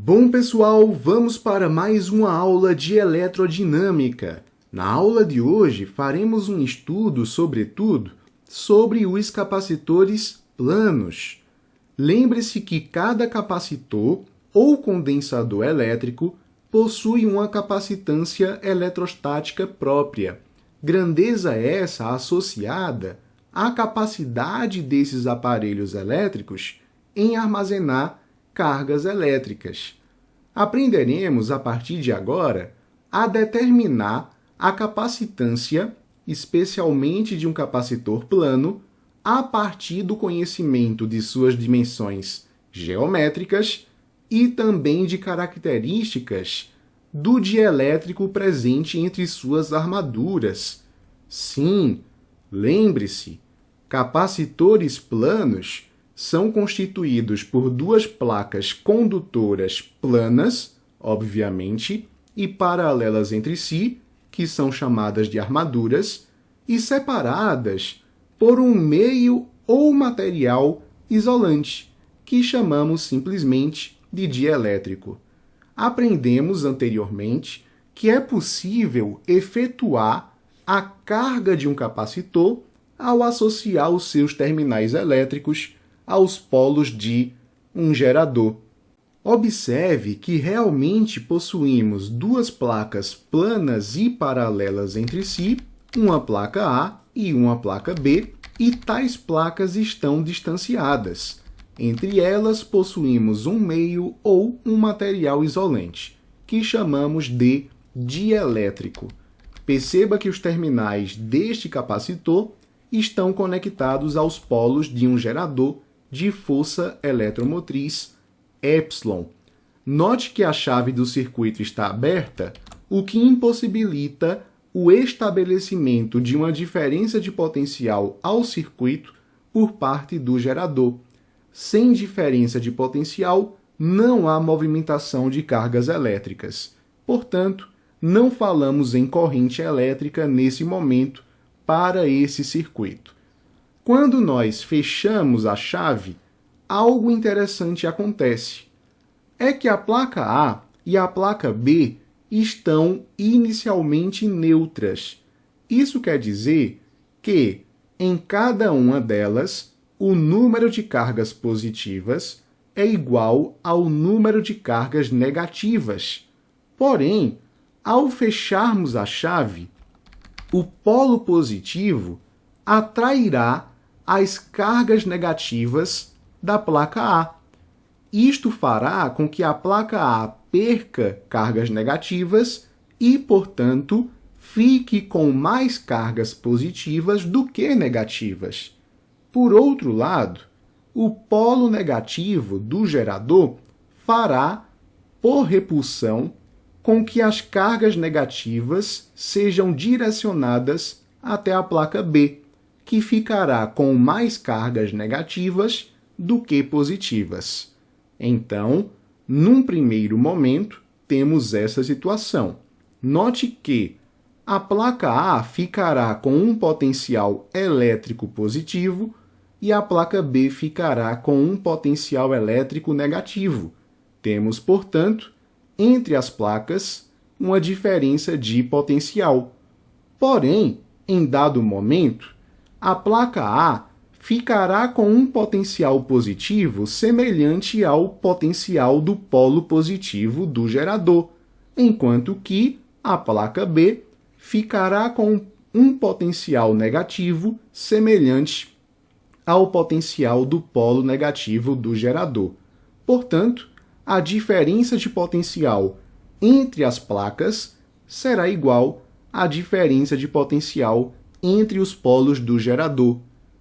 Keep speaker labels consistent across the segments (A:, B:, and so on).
A: Bom, pessoal, vamos para mais uma aula de eletrodinâmica. Na aula de hoje, faremos um estudo, sobretudo, sobre os capacitores planos. Lembre-se que cada capacitor ou condensador elétrico possui uma capacitância eletrostática própria. Grandeza essa associada à capacidade desses aparelhos elétricos em armazenar cargas elétricas. Aprenderemos, a partir de agora, a determinar a capacitância, especialmente de um capacitor plano, a partir do conhecimento de suas dimensões geométricas e também de características do dielétrico presente entre suas armaduras. Sim, lembre-se, capacitores planos são constituídos por duas placas condutoras planas, obviamente, e paralelas entre si, que são chamadas de armaduras, e separadas por um meio ou material isolante, que chamamos simplesmente de dielétrico. Aprendemos anteriormente que é possível efetuar a carga de um capacitor ao associar os seus terminais elétricos aos polos de um gerador. Observe que realmente possuímos duas placas planas e paralelas entre si, uma placa A e uma placa B, e tais placas estão distanciadas. Entre elas possuímos um meio ou um material isolante, que chamamos de dielétrico. Perceba que os terminais deste capacitor estão conectados aos polos de um gerador de força eletromotriz epsilon. Note que a chave do circuito está aberta, o que impossibilita o estabelecimento de uma diferença de potencial ao circuito por parte do gerador. Sem diferença de potencial, não há movimentação de cargas elétricas. Portanto, não falamos em corrente elétrica nesse momento para esse circuito. Quando nós fechamos a chave, algo interessante acontece. É que a placa A e a placa B estão inicialmente neutras. Isso quer dizer que, em cada uma delas, o número de cargas positivas é igual ao número de cargas negativas. Porém, ao fecharmos a chave, o polo positivo atrairá as cargas negativas da placa A. Isto fará com que a placa A perca cargas negativas e, portanto, fique com mais cargas positivas do que negativas. Por outro lado, o polo negativo do gerador fará, por repulsão, com que as cargas negativas sejam direcionadas até a placa B, que ficará com mais cargas negativas do que positivas. Então, num primeiro momento, temos essa situação. Note que a placa A ficará com um potencial elétrico positivo e a placa B ficará com um potencial elétrico negativo. Temos, portanto, entre as placas, uma diferença de potencial. Porém, em dado momento, a placa A ficará com um potencial positivo semelhante ao potencial do polo positivo do gerador, enquanto que a placa B ficará com um potencial negativo semelhante ao potencial do polo negativo do gerador. Portanto, a diferença de potencial entre as placas será igual à diferença de potencial entre os polos do gerador.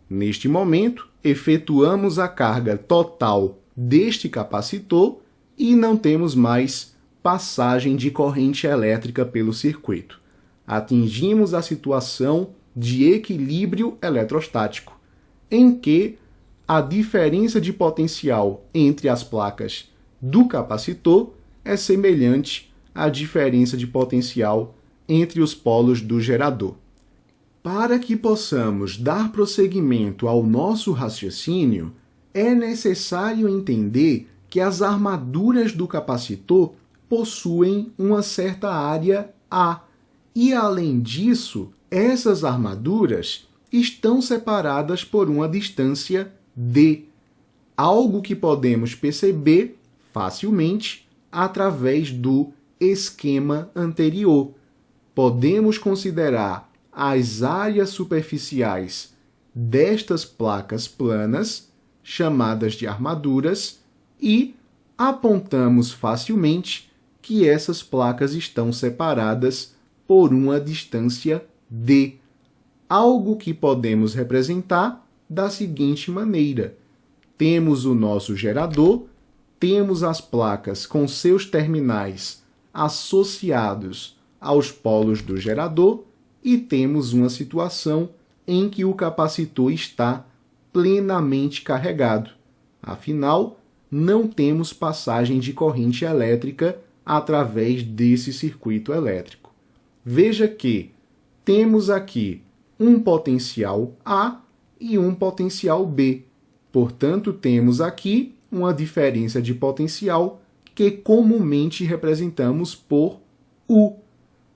A: Neste momento, efetuamos a carga total deste capacitor e não temos mais passagem de corrente elétrica pelo circuito. Atingimos a situação de equilíbrio eletrostático, em que a diferença de potencial entre as placas do capacitor é semelhante à diferença de potencial entre os polos do gerador. Para que possamos dar prosseguimento ao nosso raciocínio, é necessário entender que as armaduras do capacitor possuem uma certa área A. E, além disso, essas armaduras estão separadas por uma distância D. Algo que podemos perceber facilmente através do esquema anterior. Podemos considerar as áreas superficiais destas placas planas, chamadas de armaduras, e apontamos facilmente que essas placas estão separadas por uma distância D. Algo que podemos representar da seguinte maneira: temos o nosso gerador, temos as placas com seus terminais associados aos polos do gerador e temos uma situação em que o capacitor está plenamente carregado. Afinal, não temos passagem de corrente elétrica através desse circuito elétrico. Veja que temos aqui um potencial A e um potencial B. Portanto, temos aqui uma diferença de potencial que comumente representamos por U.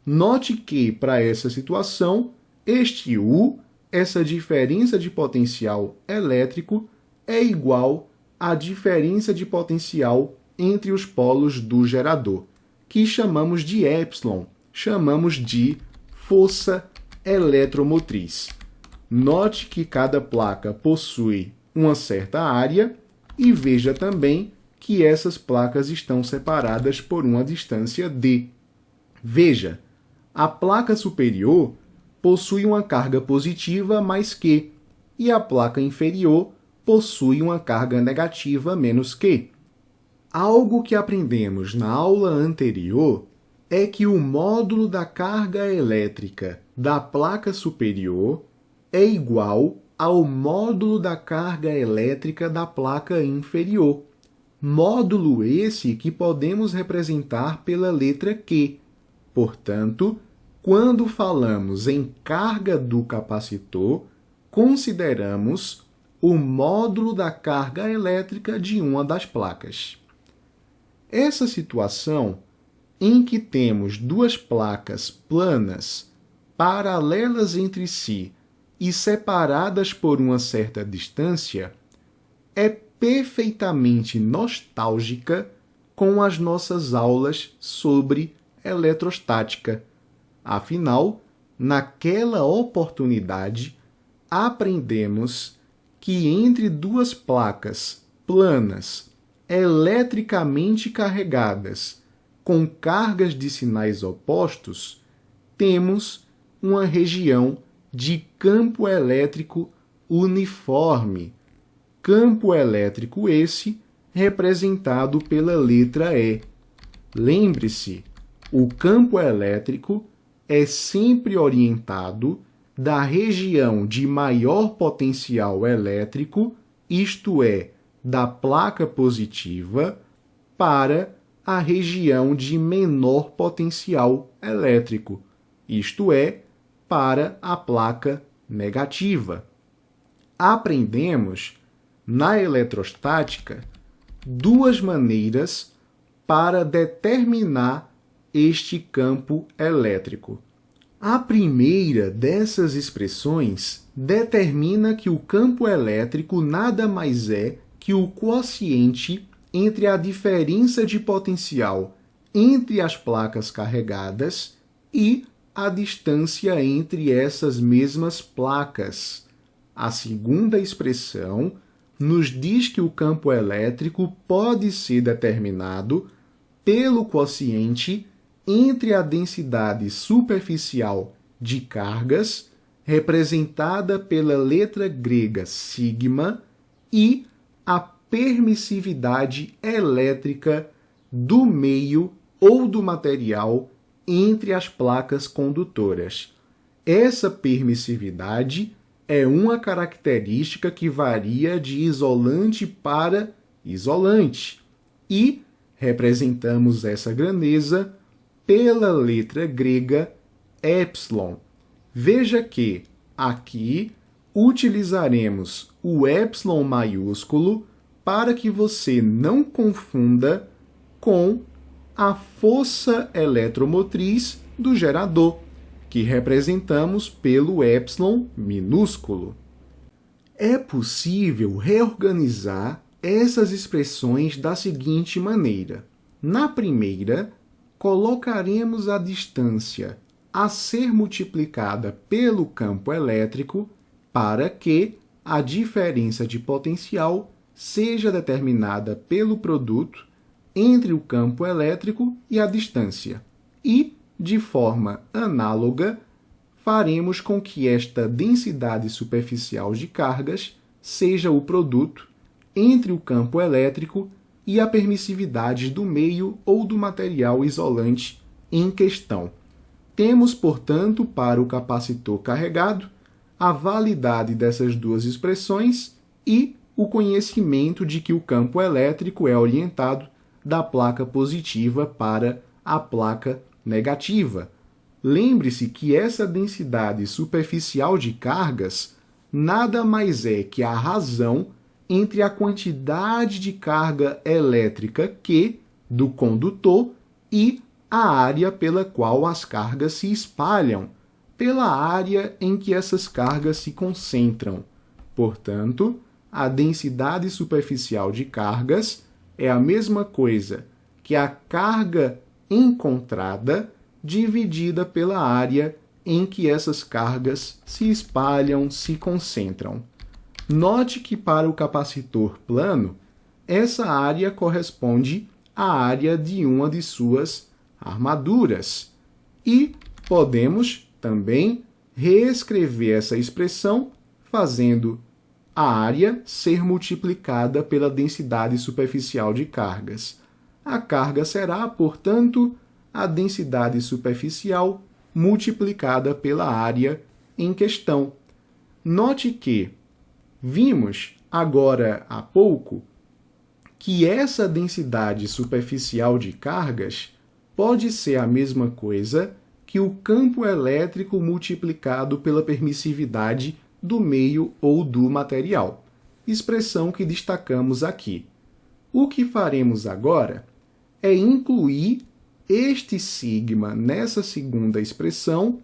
A: Note que, para essa situação, este U, essa diferença de potencial elétrico, é igual à diferença de potencial entre os polos do gerador, que chamamos de epsilon, chamamos de força eletromotriz. Note que cada placa possui uma certa área e veja também que essas placas estão separadas por uma distância D. Veja, a placa superior possui uma carga positiva mais Q e a placa inferior possui uma carga negativa menos Q. Algo que aprendemos na aula anterior é que o módulo da carga elétrica da placa superior é igual ao módulo da carga elétrica da placa inferior. Módulo esse que podemos representar pela letra Q. Portanto, quando falamos em carga do capacitor, consideramos o módulo da carga elétrica de uma das placas. Essa situação em que temos duas placas planas, paralelas entre si e separadas por uma certa distância, é perfeitamente nostálgica com as nossas aulas sobre eletrostática. Afinal, naquela oportunidade, aprendemos que entre duas placas planas eletricamente carregadas com cargas de sinais opostos, temos uma região de campo elétrico uniforme. Campo elétrico esse representado pela letra E. Lembre-se, o campo elétrico é sempre orientado da região de maior potencial elétrico, isto é, da placa positiva, para a região de menor potencial elétrico, isto é, para a placa negativa. Aprendemos, na eletrostática, duas maneiras para determinar este campo elétrico. A primeira dessas expressões determina que o campo elétrico nada mais é que o quociente entre a diferença de potencial entre as placas carregadas e a distância entre essas mesmas placas. A segunda expressão nos diz que o campo elétrico pode ser determinado pelo quociente entre a densidade superficial de cargas, representada pela letra grega sigma, e a permissividade elétrica do meio ou do material entre as placas condutoras. Essa permissividade é uma característica que varia de isolante para isolante e representamos essa grandeza pela letra grega epsilon. Veja que aqui utilizaremos o epsilon maiúsculo para que você não confunda com a força eletromotriz do gerador, que representamos pelo epsilon minúsculo. É possível reorganizar essas expressões da seguinte maneira. Na primeira, colocaremos a distância a ser multiplicada pelo campo elétrico para que a diferença de potencial seja determinada pelo produto entre o campo elétrico e a distância. E, de forma análoga, faremos com que esta densidade superficial de cargas seja o produto entre o campo elétrico e a permissividade do meio ou do material isolante em questão. Temos, portanto, para o capacitor carregado, a validade dessas duas expressões e o conhecimento de que o campo elétrico é orientado da placa positiva para a placa negativa. Lembre-se que essa densidade superficial de cargas nada mais é que a razão entre a quantidade de carga elétrica Q do condutor e a área pela qual as cargas se espalham, pela área em que essas cargas se concentram. Portanto, a densidade superficial de cargas é a mesma coisa que a carga encontrada dividida pela área em que essas cargas se espalham, se concentram. Note que para o capacitor plano, essa área corresponde à área de uma de suas armaduras. E podemos também reescrever essa expressão fazendo a área ser multiplicada pela densidade superficial de cargas. A carga será, portanto, a densidade superficial multiplicada pela área em questão. Note que vimos agora há pouco que essa densidade superficial de cargas pode ser a mesma coisa que o campo elétrico multiplicado pela permissividade do meio ou do material, expressão que destacamos aqui. O que faremos agora é incluir este sigma nessa segunda expressão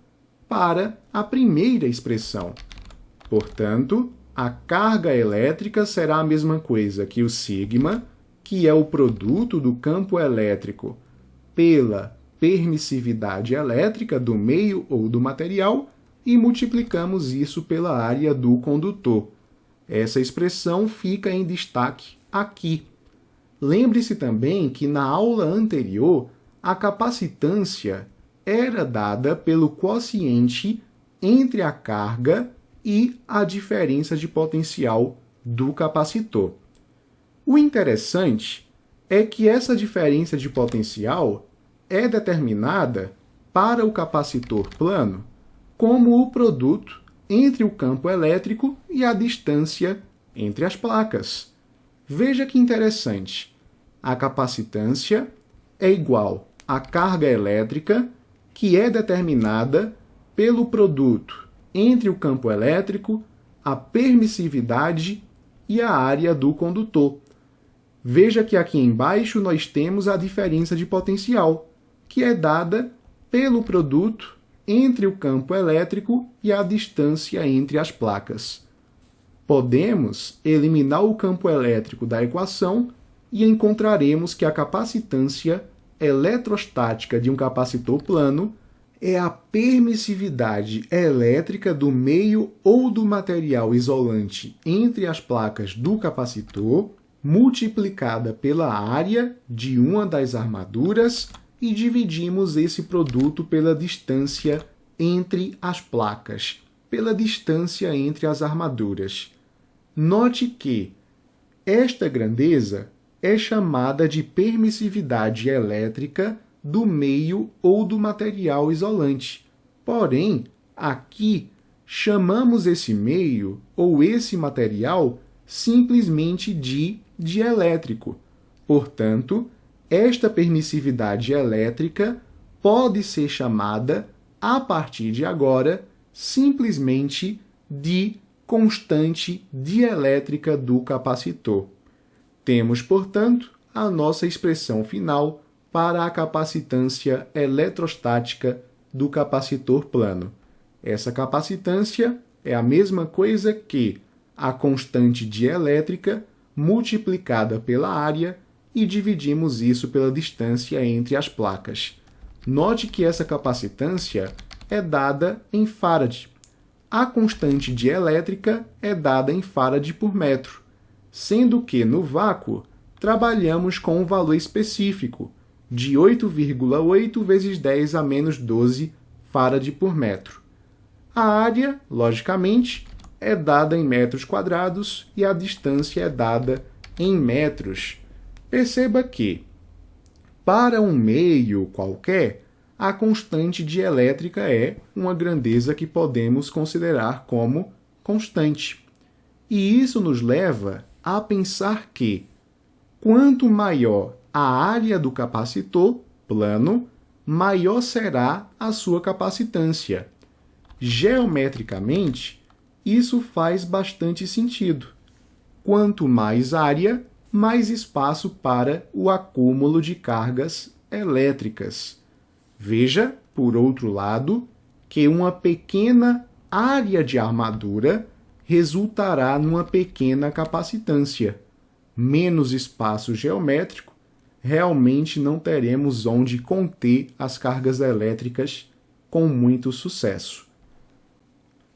A: para a primeira expressão. Portanto, a carga elétrica será a mesma coisa que o sigma, que é o produto do campo elétrico pela permissividade elétrica do meio ou do material, e multiplicamos isso pela área do condutor. Essa expressão fica em destaque aqui. Lembre-se também que na aula anterior, a capacitância era dada pelo quociente entre a carga e a diferença de potencial do capacitor. O interessante é que essa diferença de potencial é determinada para o capacitor plano como o produto entre o campo elétrico e a distância entre as placas. Veja que interessante. A capacitância é igual à carga elétrica, que é determinada pelo produto entre o campo elétrico, a permissividade e a área do condutor. Veja que aqui embaixo nós temos a diferença de potencial, que é dada pelo produto entre o campo elétrico e a distância entre as placas. Podemos eliminar o campo elétrico da equação e encontraremos que a capacitância eletrostática de um capacitor plano é a permissividade elétrica do meio ou do material isolante entre as placas do capacitor, multiplicada pela área de uma das armaduras, e dividimos esse produto pela distância entre as placas, pela distância entre as armaduras. Note que esta grandeza é chamada de permissividade elétrica do meio ou do material isolante. Porém, aqui chamamos esse meio ou esse material simplesmente de dielétrico. Portanto, esta permissividade elétrica pode ser chamada, a partir de agora, simplesmente de constante dielétrica do capacitor. Temos, portanto, a nossa expressão final para a capacitância eletrostática do capacitor plano. Essa capacitância é a mesma coisa que a constante dielétrica multiplicada pela área e dividimos isso pela distância entre as placas. Note que essa capacitância é dada em farad. A constante dielétrica é dada em farad por metro, sendo que no vácuo trabalhamos com um valor específico de 8,8 vezes 10 a menos 12 farad por metro. A área, logicamente, é dada em metros quadrados e a distância é dada em metros. Perceba que, para um meio qualquer, a constante dielétrica é uma grandeza que podemos considerar como constante. E isso nos leva a pensar que, quanto maior a área do capacitor plano, maior será a sua capacitância. Geometricamente, isso faz bastante sentido. Quanto mais área, mais espaço para o acúmulo de cargas elétricas. Veja, por outro lado, que uma pequena área de armadura resultará numa pequena capacitância. Menos espaço geométrico, realmente não teremos onde conter as cargas elétricas com muito sucesso.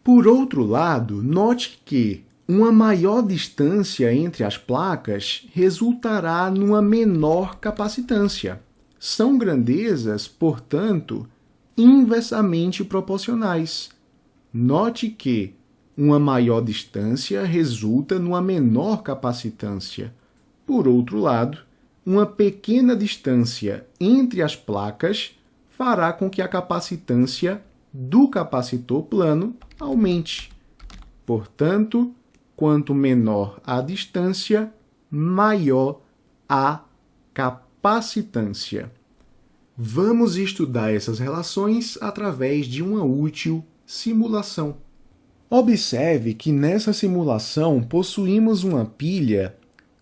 A: Por outro lado, note que uma maior distância entre as placas resultará numa menor capacitância. São grandezas, portanto, inversamente proporcionais. Note que uma maior distância resulta numa menor capacitância. Por outro lado, uma pequena distância entre as placas fará com que a capacitância do capacitor plano aumente. Portanto, quanto menor a distância, maior a capacitância. Vamos estudar essas relações através de uma útil simulação. Observe que nessa simulação possuímos uma pilha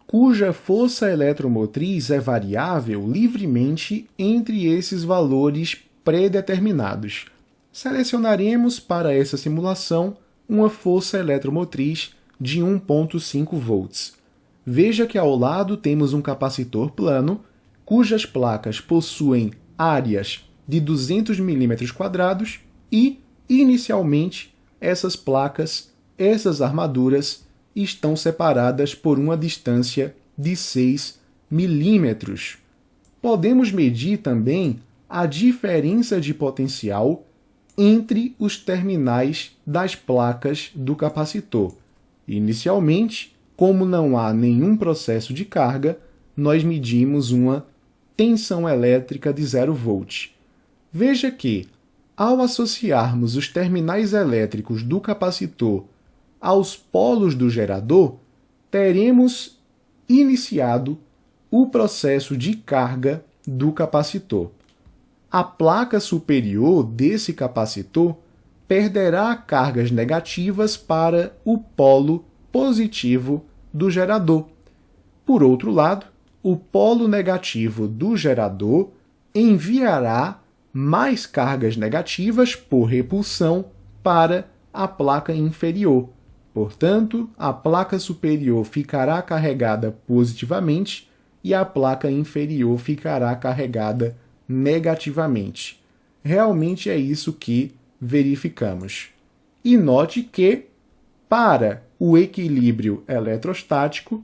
A: cuja força eletromotriz é variável livremente entre esses valores pré-determinados. Selecionaremos para essa simulação uma força eletromotriz de 1,5 volts. Veja que ao lado temos um capacitor plano, cujas placas possuem áreas de 200 mm² e, inicialmente, essas placas, essas armaduras, estão separadas por uma distância de 6 milímetros. Podemos medir também a diferença de potencial entre os terminais das placas do capacitor. Inicialmente, como não há nenhum processo de carga, nós medimos uma tensão elétrica de 0 volt. Veja que, ao associarmos os terminais elétricos do capacitor aos polos do gerador, teremos iniciado o processo de carga do capacitor. A placa superior desse capacitor perderá cargas negativas para o polo positivo do gerador. Por outro lado, o polo negativo do gerador enviará mais cargas negativas por repulsão para a placa inferior. Portanto, a placa superior ficará carregada positivamente e a placa inferior ficará carregada negativamente. Realmente é isso que verificamos. E note que, para o equilíbrio eletrostático,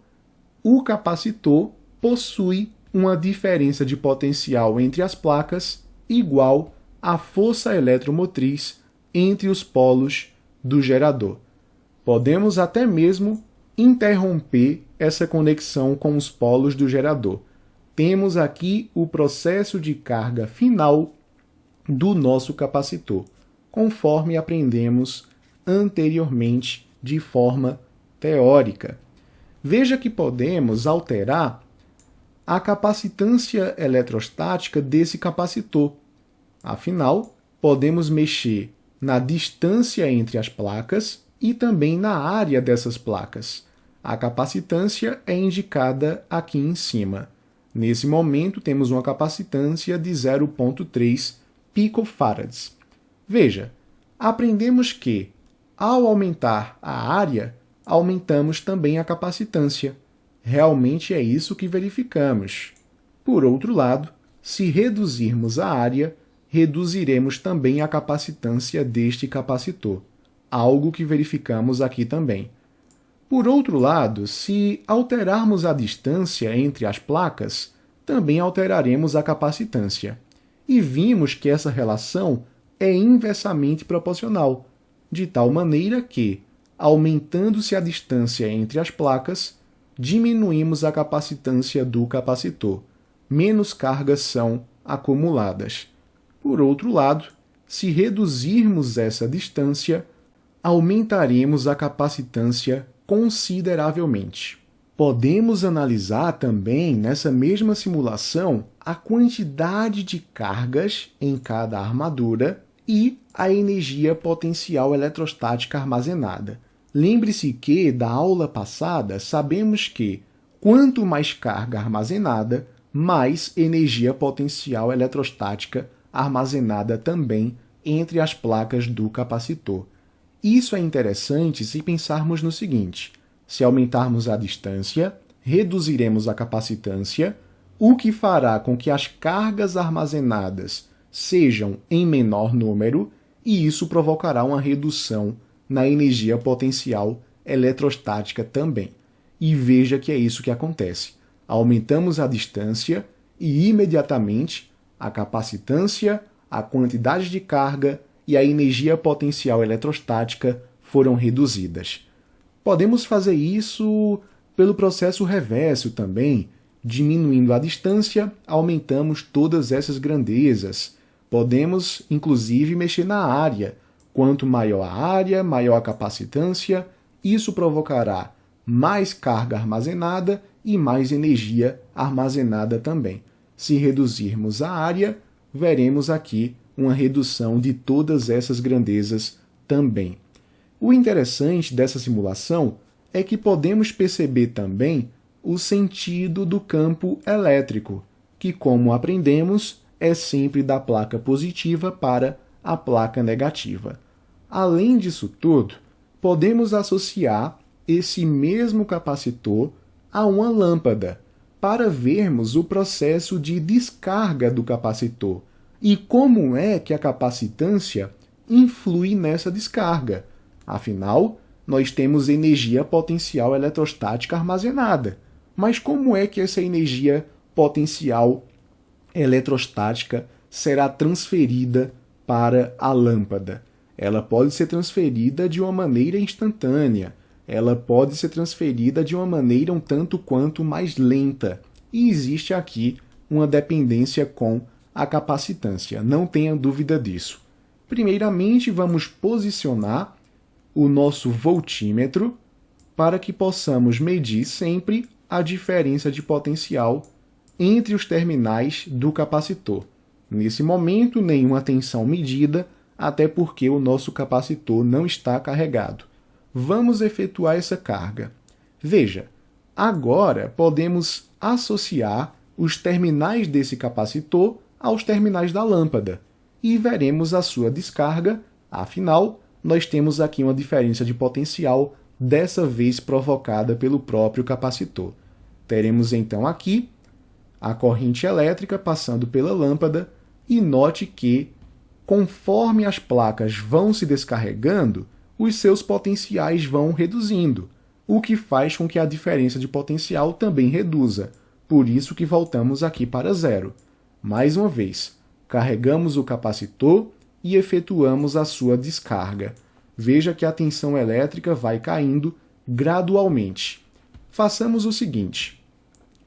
A: o capacitor possui uma diferença de potencial entre as placas igual à força eletromotriz entre os polos do gerador. Podemos até mesmo interromper essa conexão com os polos do gerador. Temos aqui o processo de carga final do nosso capacitor, conforme aprendemos anteriormente de forma teórica. Veja que podemos alterar a capacitância eletrostática desse capacitor. Afinal, podemos mexer na distância entre as placas e também na área dessas placas. A capacitância é indicada aqui em cima. Nesse momento, temos uma capacitância de 0,3 picofarads. Veja, aprendemos que, ao aumentar a área, aumentamos também a capacitância. Realmente é isso que verificamos. Por outro lado, se reduzirmos a área, reduziremos também a capacitância deste capacitor, algo que verificamos aqui também. Por outro lado, se alterarmos a distância entre as placas, também alteraremos a capacitância. E vimos que essa relação é inversamente proporcional, de tal maneira que, aumentando-se a distância entre as placas, diminuímos a capacitância do capacitor. Menos cargas são acumuladas. Por outro lado, se reduzirmos essa distância, aumentaremos a capacitância consideravelmente. Podemos analisar também, nessa mesma simulação, a quantidade de cargas em cada armadura e a energia potencial eletrostática armazenada. Lembre-se que, da aula passada, sabemos que, quanto mais carga armazenada, mais energia potencial eletrostática armazenada também entre as placas do capacitor. Isso é interessante se pensarmos no seguinte: se aumentarmos a distância, reduziremos a capacitância, o que fará com que as cargas armazenadas sejam em menor número, e isso provocará uma redução na energia potencial eletrostática também. E veja que é isso que acontece. Aumentamos a distância e, imediatamente, a capacitância, a quantidade de carga e a energia potencial eletrostática foram reduzidas. Podemos fazer isso pelo processo reverso também. Diminuindo a distância, aumentamos todas essas grandezas. Podemos, inclusive, mexer na área. Quanto maior a área, maior a capacitância, isso provocará mais carga armazenada e mais energia armazenada também. Se reduzirmos a área, veremos aqui uma redução de todas essas grandezas também. O interessante dessa simulação é que podemos perceber também o sentido do campo elétrico, que, como aprendemos, é sempre da placa positiva para a placa negativa. Além disso tudo, podemos associar esse mesmo capacitor a uma lâmpada para vermos o processo de descarga do capacitor e como é que a capacitância influi nessa descarga. Afinal, nós temos energia potencial eletrostática armazenada. Mas como é que essa energia potencial eletrostática será transferida para a lâmpada? Ela pode ser transferida de uma maneira instantânea, ela pode ser transferida de uma maneira um tanto quanto mais lenta. E existe aqui uma dependência com a capacitância, não tenha dúvida disso. Primeiramente, vamos posicionar o nosso voltímetro para que possamos medir sempre a diferença de potencial entre os terminais do capacitor. Nesse momento, nenhuma tensão medida, até porque o nosso capacitor não está carregado. Vamos efetuar essa carga. Veja, agora podemos associar os terminais desse capacitor aos terminais da lâmpada e veremos a sua descarga. Afinal, nós temos aqui uma diferença de potencial, dessa vez provocada pelo próprio capacitor. Teremos então aqui a corrente elétrica passando pela lâmpada e note que, conforme as placas vão se descarregando, os seus potenciais vão reduzindo, o que faz com que a diferença de potencial também reduza. Por isso que voltamos aqui para zero. Mais uma vez, carregamos o capacitor e efetuamos a sua descarga. Veja que a tensão elétrica vai caindo gradualmente. Façamos o seguinte.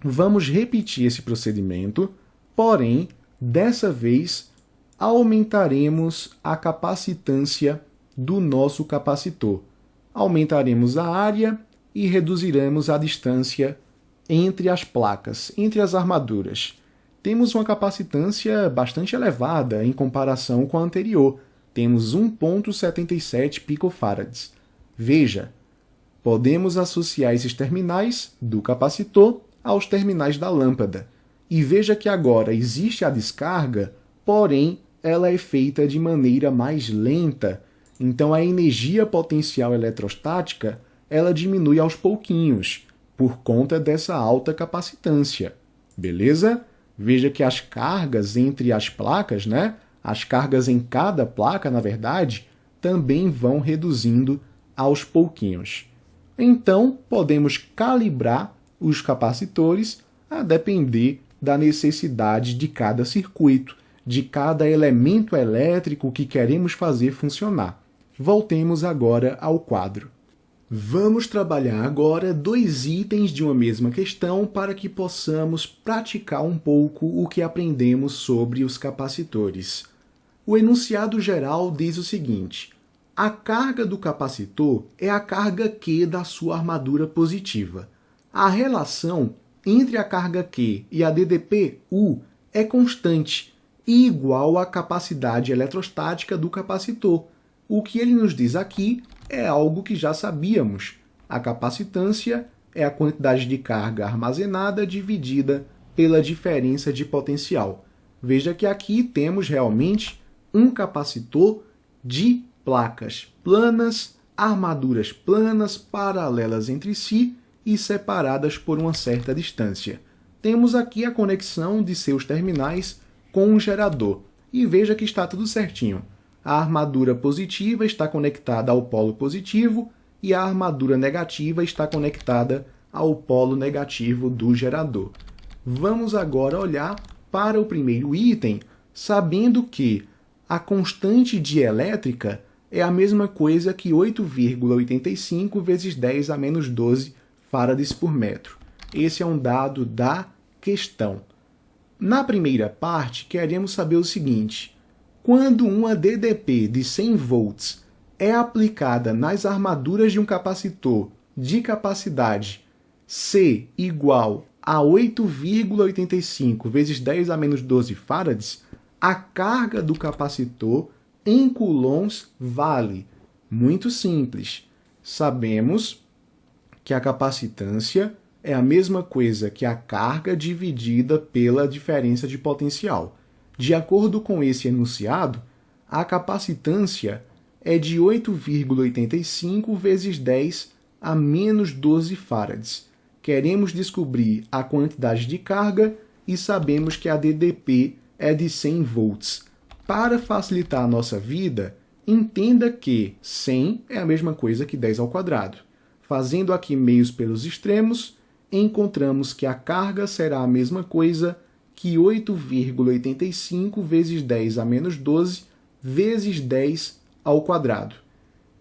A: Vamos repetir esse procedimento, porém, dessa vez, aumentaremos a capacitância do nosso capacitor. Aumentaremos a área e reduziremos a distância entre as placas, entre as armaduras. Temos uma capacitância bastante elevada em comparação com a anterior. Temos 1,77 picofarads. Veja, Podemos associar esses terminais do capacitor aos terminais da lâmpada. E veja que agora existe a descarga, porém ela é feita de maneira mais lenta. Então a energia potencial eletrostática ela diminui aos pouquinhos, por conta dessa alta capacitância. Beleza? Veja que as cargas entre as placas, as cargas em cada placa, na verdade, também vão reduzindo aos pouquinhos. Então, podemos calibrar os capacitores a depender da necessidade de cada circuito, de cada elemento elétrico que queremos fazer funcionar. Voltemos agora ao quadro. Vamos trabalhar agora dois itens de uma mesma questão para que possamos praticar um pouco o que aprendemos sobre os capacitores. O enunciado geral diz o seguinte: a carga do capacitor é a carga Q da sua armadura positiva. A relação entre a carga Q e a DDP U é constante e igual à capacidade eletrostática do capacitor. O que ele nos diz aqui é algo que já sabíamos. A capacitância é a quantidade de carga armazenada dividida pela diferença de potencial. Veja que aqui temos realmente um capacitor de placas planas, armaduras planas, paralelas entre si e separadas por uma certa distância. Temos aqui a conexão de seus terminais com um gerador. E veja que está tudo certinho. A armadura positiva está conectada ao polo positivo e a armadura negativa está conectada ao polo negativo do gerador. Vamos agora olhar para o primeiro item, sabendo que a constante dielétrica é a mesma coisa que 8,85 vezes 10 a menos 12 farads por metro. Esse é um dado da questão. Na primeira parte, queremos saber o seguinte: quando uma DDP de 100 volts é aplicada nas armaduras de um capacitor de capacidade C igual a 8,85 vezes 10 a menos 12 farads, a carga do capacitor em coulombs vale. Muito simples. Sabemos que a capacitância é a mesma coisa que a carga dividida pela diferença de potencial. De acordo com esse enunciado, a capacitância é de 8,85 vezes 10 a menos 12 farads. Queremos descobrir a quantidade de carga e sabemos que a DDP é de 100 volts. Para facilitar a nossa vida, entenda que 100 é a mesma coisa que 10 ao quadrado. Fazendo aqui meios pelos extremos, encontramos que a carga será a mesma coisa que 8,85 vezes 10 a menos 12 vezes 10 ao quadrado.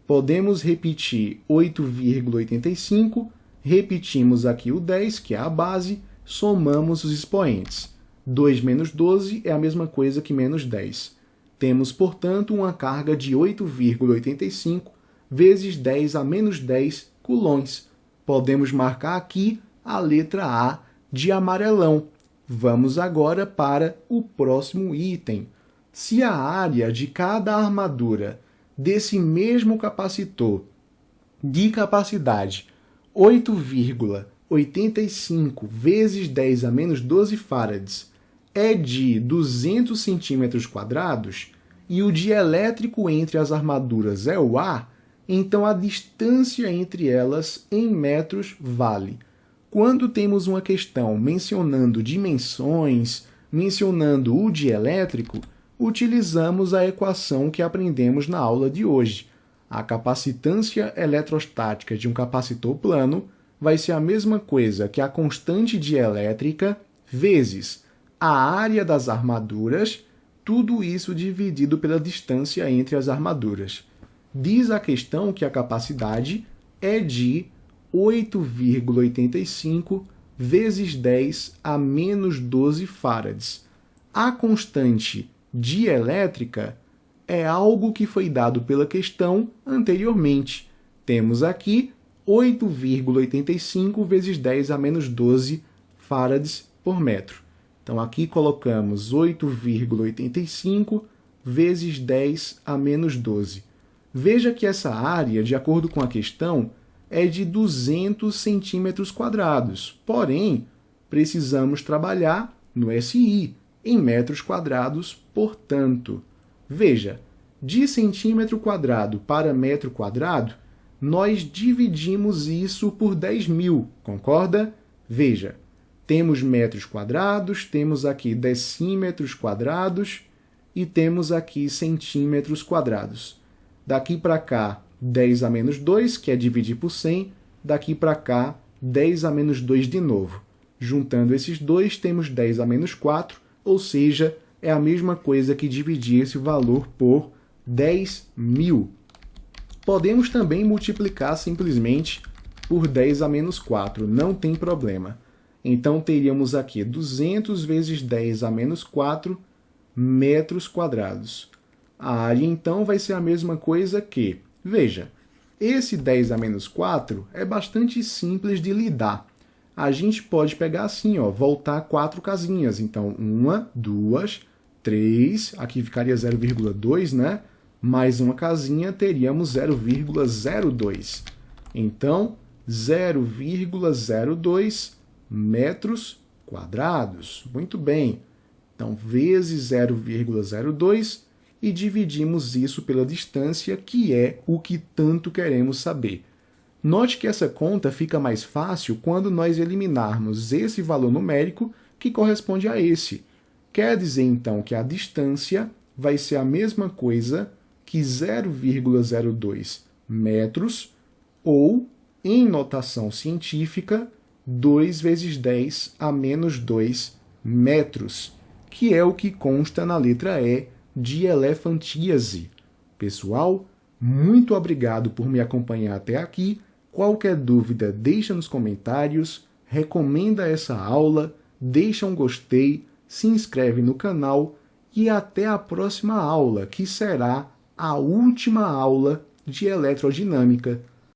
A: Podemos repetir 8,85, repetimos aqui o 10, que é a base, somamos os expoentes. 2 menos 12 é a mesma coisa que menos 10. Temos, portanto, uma carga de 8,85 vezes 10 a menos 10 coulombs. Podemos marcar aqui a letra A de amarelão. Vamos agora para o próximo item. Se a área de cada armadura desse mesmo capacitor de capacidade 8,85 vezes 10 a menos 12 farads é de 200 centímetros quadrados e o dielétrico entre as armaduras é o A, então a distância entre elas em metros vale. Quando temos uma questão mencionando dimensões, mencionando o dielétrico, utilizamos a equação que aprendemos na aula de hoje. A capacitância eletrostática de um capacitor plano vai ser a mesma coisa que a constante dielétrica vezes a área das armaduras, tudo isso dividido pela distância entre as armaduras. Diz a questão que a capacidade é de 8,85 vezes 10 a menos 12 farads. A constante dielétrica é algo que foi dado pela questão anteriormente. Temos aqui 8,85 vezes 10 a menos 12 farads por metro. Então aqui colocamos 8,85 vezes 10 a menos 12. Veja que essa área, de acordo com a questão, é de 200 centímetros quadrados. Porém, precisamos trabalhar no SI, em metros quadrados, portanto. Veja, de centímetro quadrado para metro quadrado, nós dividimos isso por 10.000, concorda? Veja, temos metros quadrados, temos aqui decímetros quadrados e temos aqui centímetros quadrados. Daqui para cá, 10 a menos 2, que é dividir por 100. Daqui para cá, 10 a menos 2 de novo. Juntando esses dois, temos 10 a menos 4, ou seja, é a mesma coisa que dividir esse valor por 10.000. Podemos também multiplicar simplesmente por 10 a menos 4, não tem problema. Então, teríamos aqui 200 vezes 10 a menos 4 metros quadrados. A área, então, vai ser a mesma coisa que... Veja, esse 10 a menos 4 é bastante simples de lidar. A gente pode pegar assim, ó, voltar 4 casinhas. Então, 1, 2, 3, aqui ficaria 0,2, né? Mais uma casinha, teríamos 0,02. Então, 0,02 metros quadrados. Muito bem. Então, vezes 0,02 e dividimos isso pela distância, que é o que tanto queremos saber. Note que essa conta fica mais fácil quando nós eliminarmos esse valor numérico que corresponde a esse. Quer dizer, então, que a distância vai ser a mesma coisa que 0,02 metros, ou, em notação científica, 2 vezes 10 a menos 2 metros, que é o que consta na letra E de elefantíase. Pessoal, muito obrigado por me acompanhar até aqui. Qualquer dúvida, deixa nos comentários, recomenda essa aula, deixa um gostei, se inscreve no canal e até a próxima aula, que será a última aula de eletrodinâmica.